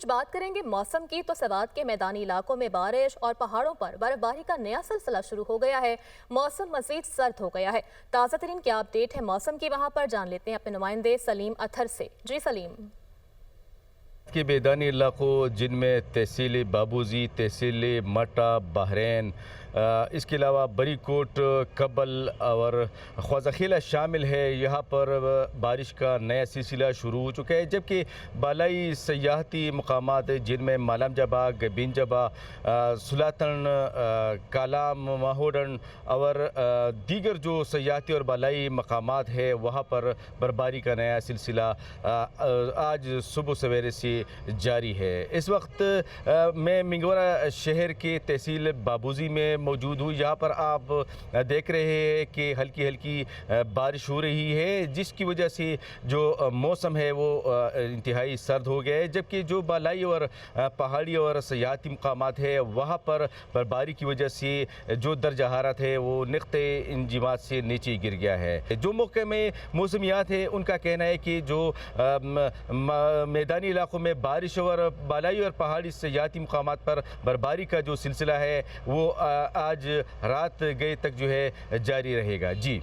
کچھ بات کریں گے موسم کی تو سوات کے میدانی علاقوں میں بارش اور پہاڑوں پر برف باری کا نیا سلسلہ شروع ہو گیا ہے۔ موسم مزید سرد ہو گیا ہے۔ تازہ ترین کیا اپڈیٹ ہے موسم کی، وہاں پر جان لیتے ہیں اپنے نمائندے سلیم اتھر سے۔ جی سلیم۔ کے میدانی علاقوں جن میں تحصیل بابوزی، تحصیل مٹا، بحرین، اس کے علاوہ بری کوٹ، کبل اور خوازخیلہ شامل ہے، یہاں پر بارش کا نیا سلسلہ شروع ہو چکا ہے، جبکہ بالائی سیاحتی مقامات جن میں مالم جبا، گبین جبا، سلاتن، کالام، ماہوڈن اور دیگر جو سیاحتی اور بالائی مقامات ہے وہاں پر برفباری کا نیا سلسلہ آج صبح سویرے سے جاری ہے۔ اس وقت میں منگورہ شہر کے تحصیل بابوزی میں موجود ہوں۔ یہاں پر آپ دیکھ رہے ہیں کہ ہلکی ہلکی بارش ہو رہی ہے، جس کی وجہ سے جو موسم ہے وہ انتہائی سرد ہو گیا ہے، جبکہ جو بالائی اور پہاڑی اور سیاحتی مقامات ہے وہاں پر برفباری کی وجہ سے جو درجہ حرارت ہے وہ نقطۂ انجماد سے نیچے گر گیا ہے۔ جو محکمہ موسمیات ہے ان کا کہنا ہے کہ جو میدانی علاقوں میں بارش اور بالائی اور پہاڑی سیاحتی مقامات پر برفباری کا جو سلسلہ ہے وہ آج رات گئے تک جو ہے جاری رہے گا۔ جی